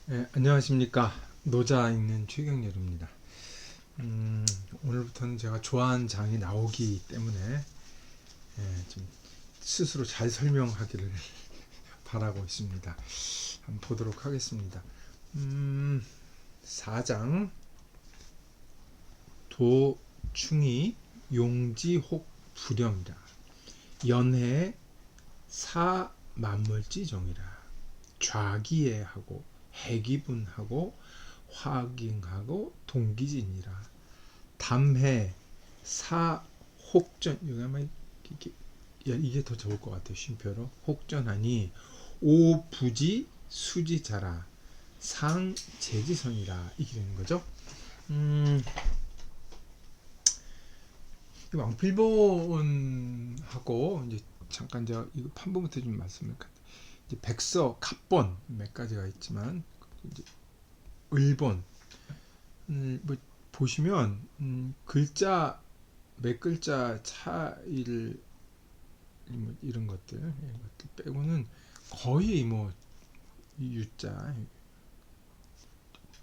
네, 안녕하십니까. 노자 읽는 최경렬입니다. 오늘부터는 제가 좋아하는 장이 나오기 때문에 좀 스스로 잘 설명하기를 바라고 있습니다. 한번 보도록 하겠습니다. 4장 도충이 용지혹 불영이라 연해 사만물지정이라 좌기애하고 해기분하고 화경하고 동기진이라 담해 사혹전 여기 아마 이게 더 좋을 것 같아요. 쉼표로 혹전하니 오부지 수지자라 상재지선이라 이게 되는 거죠. 왕필본하고 이제 잠깐 제가 이거 판본부터 좀 말씀을 이제 백서 갑본 몇 가지가 있지만 이제 을본 뭐 보시면 글자 몇 글자 차이를 뭐 이런 것들 빼고는 거의 뭐 유자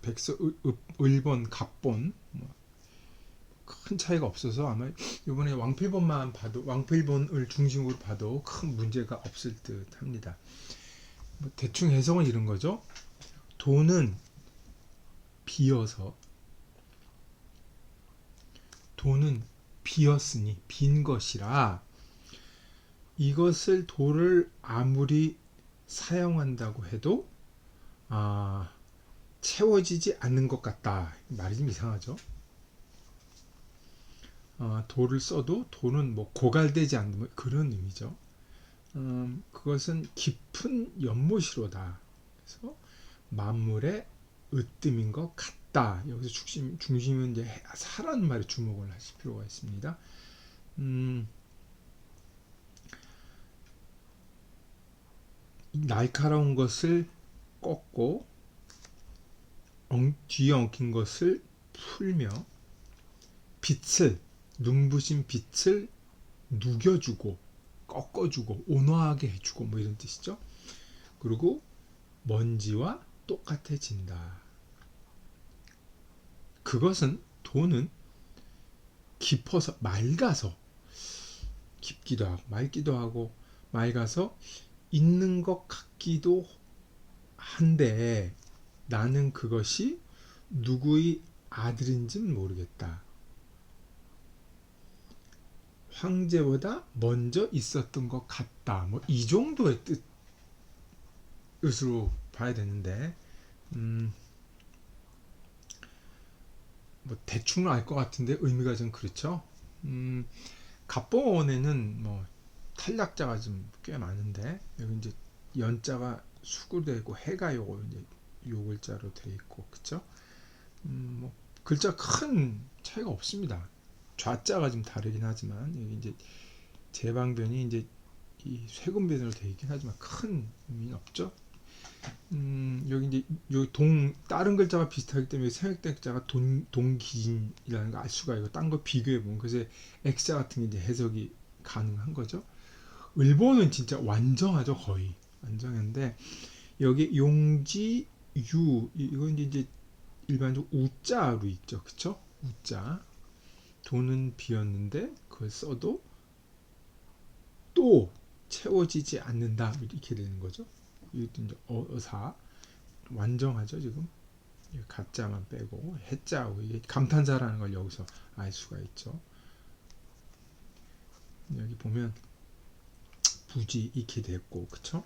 백서 을본 갑본 뭐 큰 차이가 없어서 아마 이번에 왕필본만 봐도 왕필본을 중심으로 봐도 큰 문제가 없을 듯 합니다. 뭐 대충 해석은 이런 거죠. 도는 비어서 도는 비었으니 빈 것이라 이것을 도를 아무리 사용한다고 해도 채워지지 않는 것 같다. 말이 좀 이상하죠. 도를 써도 도는 뭐 고갈되지 않는 뭐 그런 의미죠. 그것은 깊은 연못이로다. 그래서 만물의 으뜸인 것 같다. 여기서 중심은 이제 사라는 말에 주목을 하실 필요가 있습니다. 날카로운 것을 꺾고 뒤에 엉킨 것을 풀며 빛을 눈부신 빛을 누겨주고 꺾어주고 온화하게 해주고 뭐 이런 뜻이죠. 그리고 먼지와 똑같아진다. 그것은 도는 깊어서 맑아서 깊기도 하고 맑기도 하고 맑아서 있는 것 같기도 한데 나는 그것이 누구의 아들인지는 모르겠다. 황제보다 먼저 있었던 것 같다. 뭐 이 정도의 뜻으로 봐야 되는데 뭐 대충 알 것 같은데 의미가 좀 그렇죠. 갑본에는 뭐 탈락자가 좀 꽤 많은데 여기 이제 연자가 수구로 되어 있고 해가 요거 이제 요 글자로 되어 있고 그쵸? 뭐 글자 큰 차이가 없습니다. 좌자가 좀 다르긴 하지만 여기 이제 제방변이 이제 이 쇠금변으로 되어 있긴 하지만 큰 의미는 없죠. 여기 이제 다른 글자가 비슷하기 때문에 생략된 글자가 동기진이라는 거 알 수가 있고 딴 거 비교해 보면 그래서 X자 같은 게 이제 해석이 가능한 거죠. 일본은 진짜 완전하죠. 거의 완전한데 여기 용지 유 이건 이제 일반적으로 우자로 읽죠. 그쵸? 우자 돈은 비었는데 그걸 써도 또 채워지지 않는다 이렇게 되는 거죠. 이것도 이제 어사 완전하죠. 지금 가짜만 빼고 해자하고 이게 감탄사라는 걸 여기서 알 수가 있죠. 여기 보면 부지 이렇게 됐고 그쵸?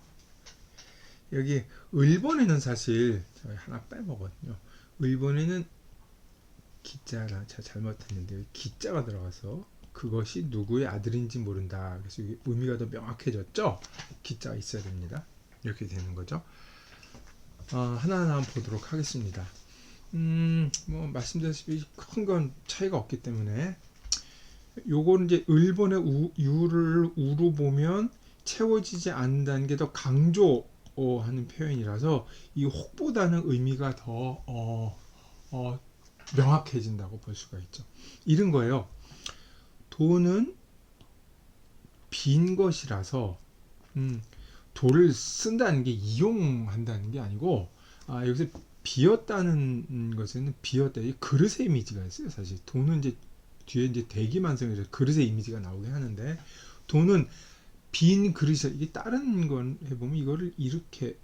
여기 일본에는 사실 저희 하나 빼먹었거든요. 일본에는 기자라 제가 잘못했는데 기자가 들어가서 그것이 누구의 아들인지 모른다. 그래서 이게 의미가 더 명확해졌죠. 기자가 있어야 됩니다. 이렇게 되는 거죠. 하나하나 한번 보도록 하겠습니다. 뭐 말씀드렸다시피 큰 건 차이가 없기 때문에 요거는 이제 일본의 유를 우로 보면 채워지지 않는다는 게 더 강조하는 표현이라서 이 혹보다는 의미가 더 명확해진다고 볼 수가 있죠. 이런 거예요. 도는 빈 것이라서 도를 쓴다는 게 이용한다는 게 아니고 여기서 비었다는 것에는 비었다. 이 그릇의 이미지가 있어요. 사실 돈은 이제 뒤에 이제 대기만성에서 그릇의 이미지가 나오게 하는데 돈은 빈 그릇이 이게 다른 건 해보면 이거를 이렇게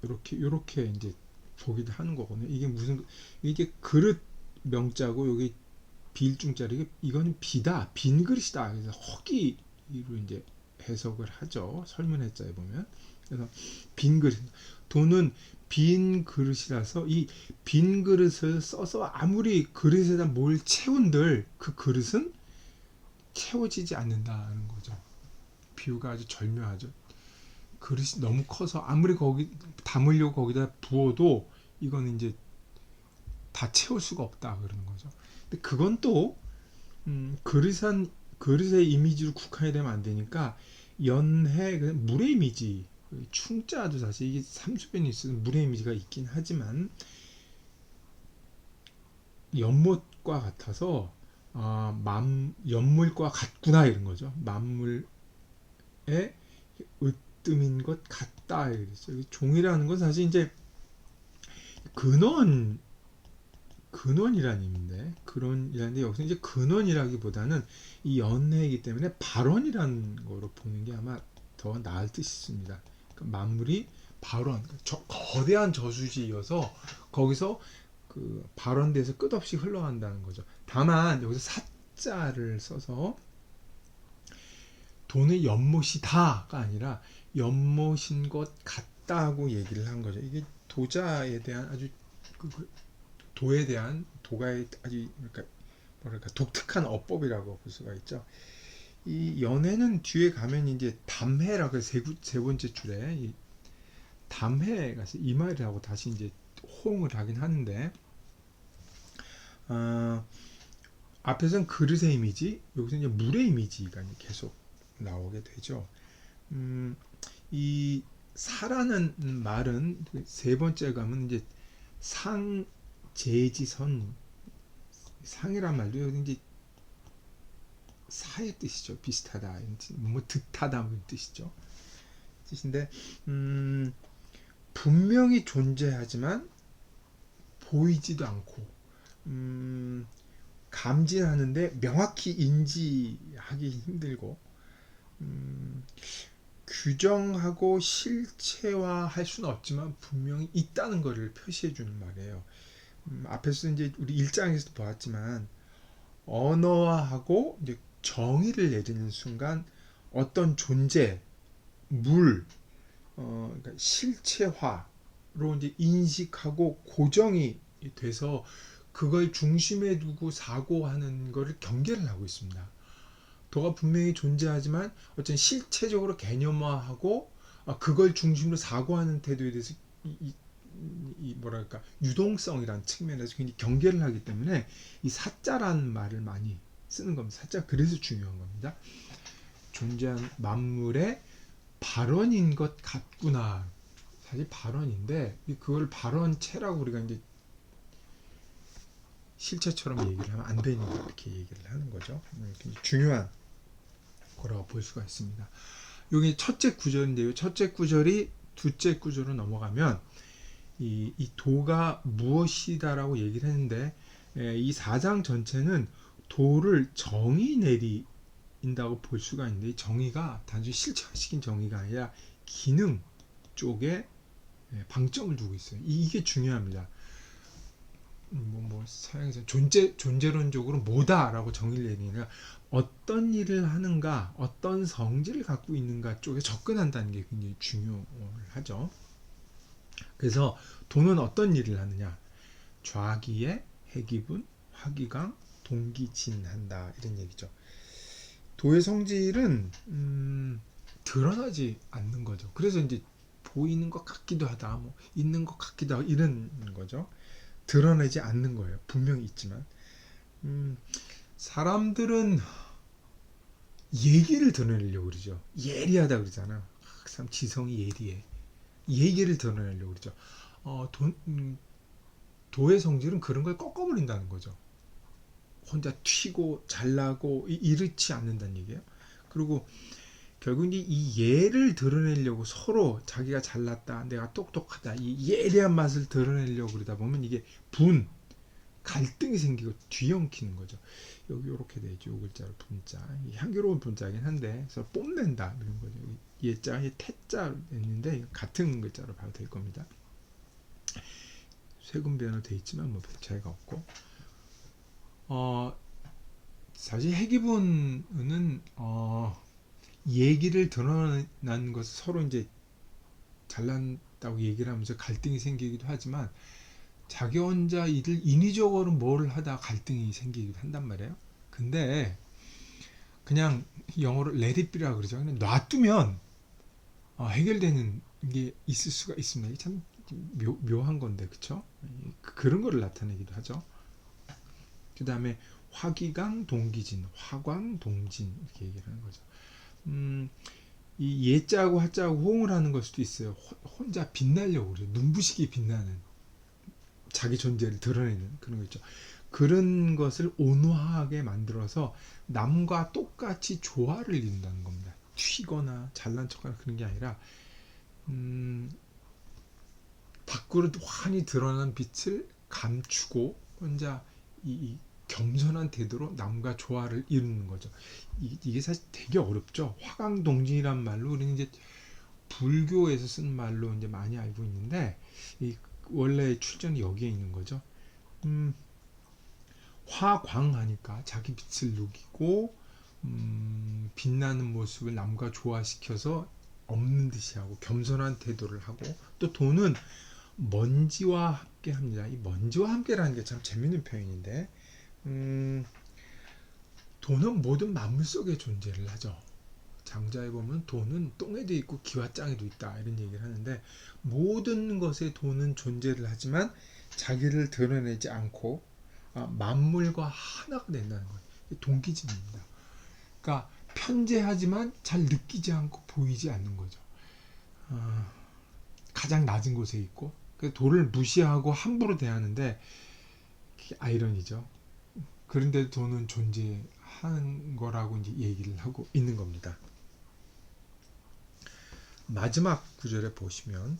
이제 보기도 하는 거거든요. 이게 무슨 이게 그릇 명자고 여기 빌중자리 이거는 비다 빈 그릇이다. 그래서 허기로 이제 해석을 하죠. 설문해자에 보면 그래서 빈 그릇 돈은 빈 그릇이라서 이 빈 그릇을 써서 아무리 그릇에다 뭘 채운들 그 그릇은 채워지지 않는다는 거죠. 비유가 아주 절묘하죠. 그릇이 너무 커서 아무리 거기 담으려고 거기다 부어도 이거는 이제 다 채울 수가 없다 그러는 거죠. 근데 그건 또 그릇의 이미지로 국한이 되면 안 되니까 연해 물의 이미지 충자도 사실 이게 삼수변이 있어서 물의 이미지가 있긴 하지만 연못과 같아서 연물과 같구나 이런 거죠. 만물에 으뜸인 것 같다 이랬죠. 종이라는 건 사실 이제 근원이라는 의미인데 근원이라는데 여기서 이제 근원이라기보다는 이 연해이기 때문에 발원이라는 거로 보는 게 아마 더 나을 듯 싶습니다. 그러니까 만물이 발원, 거대한 저수지여서 거기서 그 발원돼서 끝없이 흘러간다는 거죠. 다만 여기서 사자를 써서 돈의 연못이다가 아니라 연못인 것 같다고 얘기를 한 거죠. 이게 도자에 대한 아주 도에 대한 도가의 아주 뭐랄까 독특한 어법이라고 볼 수가 있죠. 이 연해는 뒤에 가면 이제 담해라고 세 번째 줄에 이 담해가 이말이라고 다시 이제 호응을 하긴 하는데 앞에서는 그릇의 이미지, 여기서 이제 물의 이미지가 계속 나오게 되죠. 이 사라는 말은 세 번째 가면 이제 상제지선 상이란 말도 여기 이제 사의 뜻이죠. 비슷하다, 뭐 듯하다 뭐 뜻이죠. 뜻인데 분명히 존재하지만 보이지도 않고 감지하는데 명확히 인지하기 힘들고 규정하고 실체화할 수는 없지만 분명히 있다는 것을 표시해 주는 말이에요. 앞에서 이제 우리 1장에서도 보았지만 언어화하고 이제 정의를 내리는 순간 어떤 존재, 그러니까 실체화로 이제 인식하고 고정이 돼서 그걸 중심에 두고 사고하는 것을 경계를 하고 있습니다. 도가 분명히 존재하지만 어쨌든 실체적으로 개념화하고 그걸 중심으로 사고하는 태도에 대해서 뭐랄까 유동성이라는 측면에서 굉장히 경계를 하기 때문에 이 사자라는 말을 많이 쓰는 겁니다. 사자 그래서 중요한 겁니다. 존재한 만물의 발원인 것 같구나. 사실 발원인데 그걸 발원체라고 우리가 이제 실체처럼 얘기를 하면 안 되니까 이렇게 얘기를 하는 거죠. 굉장히 중요한 거라고 볼 수가 있습니다. 여기 첫째 구절인데요. 첫째 구절이 둘째 구절로 넘어가면 이 도가 무엇이다라고 얘기를 했는데 이 4장 전체는 도를 정의 내린다고 볼 수가 있는데 정의가 단순히 실체화시킨 정의가 아니라 기능 쪽에 방점을 두고 있어요. 이게 중요합니다. 서양에서 존재론적으로 뭐다라고 정의를 내리니까 어떤 일을 하는가, 어떤 성질을 갖고 있는가 쪽에 접근한다는 게 굉장히 중요하죠. 그래서 도는 어떤 일을 하느냐? 좌기에 해기분, 화기강, 동기진한다 이런 얘기죠. 도의 성질은 드러나지 않는 거죠. 그래서 이제 보이는 것 같기도 하다, 뭐 있는 것 같기도 하다 이런 거죠. 드러내지 않는 거예요. 분명히 있지만 사람들은 얘기를 드러내려고 그러죠. 예리하다 그러잖아. 참 지성이 예리해. 얘기를 드러내려고 그러죠. 도의 성질은 그런 걸 꺾어버린다는 거죠. 혼자 튀고 잘나고 이렇지 않는다는 얘기예요. 그리고 결국 이제 이 예를 드러내려고 서로 자기가 잘났다, 내가 똑똑하다, 이 예리한 맛을 드러내려고 그러다 보면 이게 갈등이 생기고 뒤엉키는 거죠. 여기 이렇게 되죠. 요 글자로 분자. 향기로운 분자긴 한데, 그래서 뽐낸다 이런 거죠. 예자, 태자 했는데 같은 글자로 봐도 될 겁니다. 세금 변화 돼 있지만 뭐 별 차이가 없고, 사실 해기분은 얘기를 드러난 것을 서로 이제 잘난다고 얘기를 하면서 갈등이 생기기도 하지만, 자기 혼자 인위적으로 뭘 하다 갈등이 생기기도 한단 말이에요. 근데 그냥 영어로 let it be라고 그러죠. 그냥 놔두면 해결되는 게 있을 수가 있습니다. 이게 참 묘한 건데, 그쵸? 그런 거를 나타내기도 하죠. 그 다음에 화기강 동기진, 화광 동진 이렇게 얘기를 하는 거죠. 이 예자하고 화자하고 호응을 하는 걸 수도 있어요. 혼자 빛나려고 그래요. 눈부시게 빛나는, 자기 존재를 드러내는 그런 거 있죠. 그런 것을 온화하게 만들어서 남과 똑같이 조화를 이룬다는 겁니다. 튀거나 잘난 척하는 그런 게 아니라 밖으로 환히 드러난 빛을 감추고 혼자 이 겸손한 태도로 남과 조화를 이루는 거죠. 이게 사실 되게 어렵죠. 화강동진이란 말로 우리는 이제 불교에서 쓴 말로 이제 많이 알고 있는데, 원래 출전이 여기에 있는 거죠. 화광하니까 자기 빛을 녹이고 빛나는 모습을 남과 조화시켜서 없는 듯이 하고 겸손한 태도를 하고, 또 도는 먼지와 함께 합니다. 이 먼지와 함께라는 게 참 재밌는 표현인데, 도는 모든 만물 속에 존재를 하죠. 장자에 보면 도는 똥에도 있고 기와장에도 있다 이런 얘기를 하는데, 모든 것에 도는 존재를 하지만 자기를 드러내지 않고 만물과 하나가 된다는 거예요. 동기진입니다. 그러니까 편재하지만 잘 느끼지 않고 보이지 않는 거죠. 가장 낮은 곳에 있고 도를 무시하고 함부로 대하는데, 아이러니죠. 그런데 도는 존재하는 거라고 이제 얘기를 하고 있는 겁니다. 마지막 구절에 보시면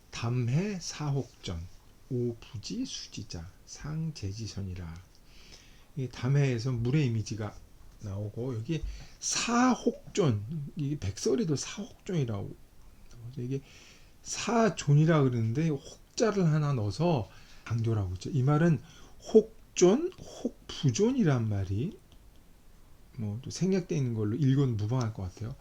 담해 사혹전 오부지 수지자 상재지선이라, 이 담해에서 물의 이미지가 나오고, 여기 사혹존, 이게 백설이도 사혹존이라고, 이게 사존이라 그러는데 혹자를 하나 넣어서 강조하고 있죠. 이 말은 혹존, 혹부존이란 말이 뭐 또 생략되어 있는 걸로 읽어도 무방할 것 같아요.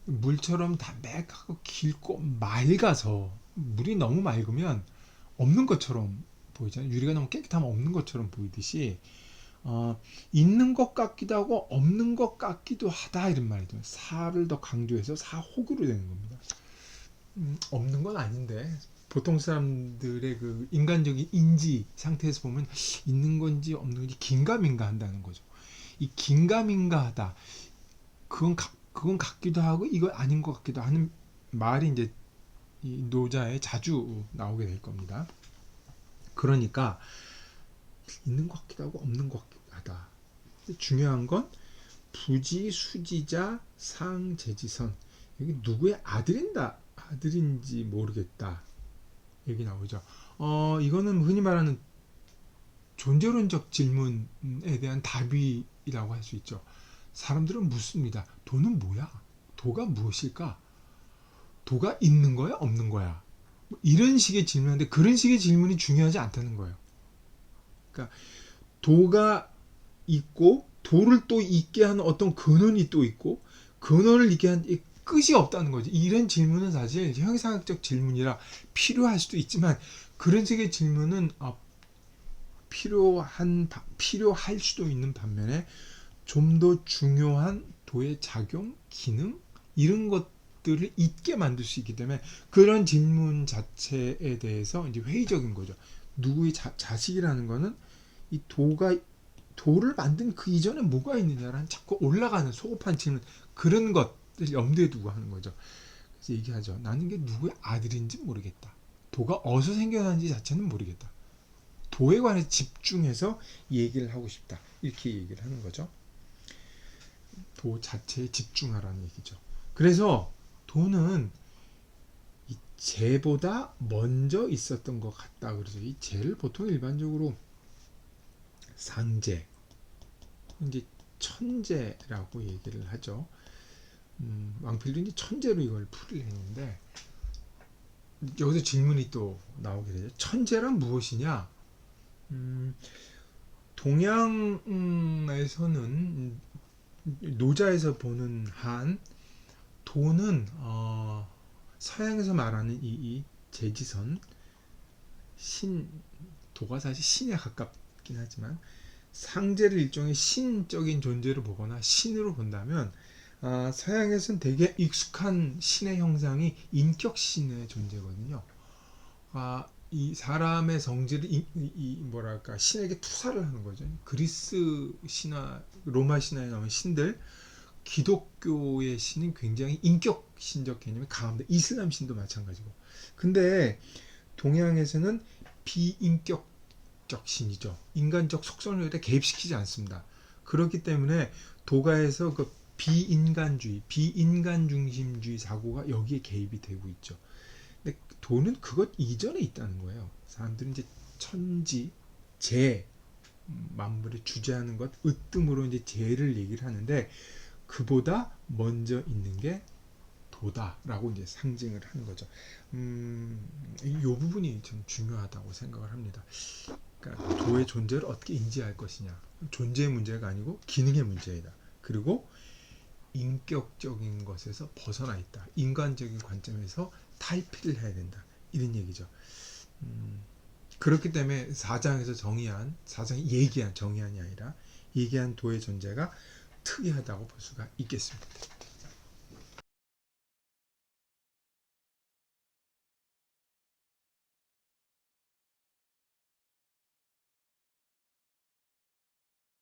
물처럼 담백하고 길고 맑아서, 물이 너무 맑으면 없는 것처럼 보이잖아요. 유리가 너무 깨끗하면 없는 것처럼 보이듯이 있는 것 같기도 하고 없는 것 같기도 하다 이런 말이죠. 사를 더 강조해서 사혹으로 되는 겁니다. 없는 건 아닌데, 보통 사람들의 그 인간적인 인지 상태에서 보면 있는 건지 없는 건지 긴가민가 한다는 거죠. 이 긴가민가하다, 그건 같기도 하고 이거 아닌 것 같기도 하는 말이 이제 이 노자에 자주 나오게 될 겁니다. 그러니까 있는 것 같기도 하고 없는 것 같기도 하다. 중요한 건 부지 수지자 상재지선, 여기 누구의 아들인지 모르겠다 얘기 나오죠. 이거는 흔히 말하는 존재론적 질문에 대한 답이라고 할 수 있죠. 사람들은 묻습니다. 도는 뭐야? 도가 무엇일까? 도가 있는 거야? 없는 거야? 이런 식의 질문인데, 그런 식의 질문이 중요하지 않다는 거예요. 그러니까 도가 있고 도를 또 있게 하는 어떤 근원이 또 있고, 근원을 있게 하는 끝이 없다는 거죠. 이런 질문은 사실 형이상학적 질문이라 필요할 수도 있지만, 그런 식의 질문은 필요할 수도 있는 반면에 좀 더 중요한 도의 작용, 기능 이런 것들을 잊게 만들 수 있기 때문에, 그런 질문 자체에 대해서 이제 회의적인 거죠. 누구의 자식이라는 거는 이 도를 만든 그 이전에 뭐가 있느냐라는 자꾸 올라가는 소급한 질문, 그런 것들 염두에 두고 하는 거죠. 그래서 얘기하죠. 나는 이게 누구의 아들인지 모르겠다. 도가 어디서 생겨나는지 자체는 모르겠다. 도에 관해 집중해서 얘기를 하고 싶다. 이렇게 얘기를 하는 거죠. 도 자체에 집중하라는 얘기죠. 그래서 도는 이 재보다 먼저 있었던 것 같다 그러죠. 이 재를 보통 일반적으로 상재, 이제 천재라고 얘기를 하죠. 왕필도 이제 천재로 이걸 풀이를 했는데 여기서 질문이 또 나오게 되죠. 천재란 무엇이냐? 동양에서는 노자에서 보는 한 도는 서양에서 말하는 이 재지선 신 도가 사실 신에 가깝긴 하지만 상제를 일종의 신적인 존재로 보거나 신으로 본다면 서양에서는 되게 익숙한 신의 형상이 인격신의 존재거든요. 이 사람의 성질을 뭐랄까 신에게 투사를 하는 거죠. 그리스 신화, 로마 신화에 나오는 신들, 기독교의 신은 굉장히 인격신적 개념이 강합니다. 이슬람 신도 마찬가지고. 근데 동양에서는 비인격적 신이죠. 인간적 속성을 개입시키지 않습니다. 그렇기 때문에 도가에서 그 비인간주의, 비인간 중심주의 사고가 여기에 개입이 되고 있죠. 근데 도는 그것 이전에 있다는 거예요. 사람들은 이제 천지, 재, 만물을 주재하는 것, 으뜸으로 이제 재를 얘기를 하는데 그보다 먼저 있는 게 도다라고 이제 상징을 하는 거죠. 이 부분이 좀 중요하다고 생각을 합니다. 그러니까 도의 존재를 어떻게 인지할 것이냐. 존재의 문제가 아니고 기능의 문제이다. 그리고 인격적인 것에서 벗어나 있다. 인간적인 관점에서 탈피를 해야 된다. 이런 얘기죠. 그렇기 때문에 사장에서 사장이 얘기한 정의한이 아니라 얘기한 도의 존재가 특이하다고 볼 수가 있겠습니다.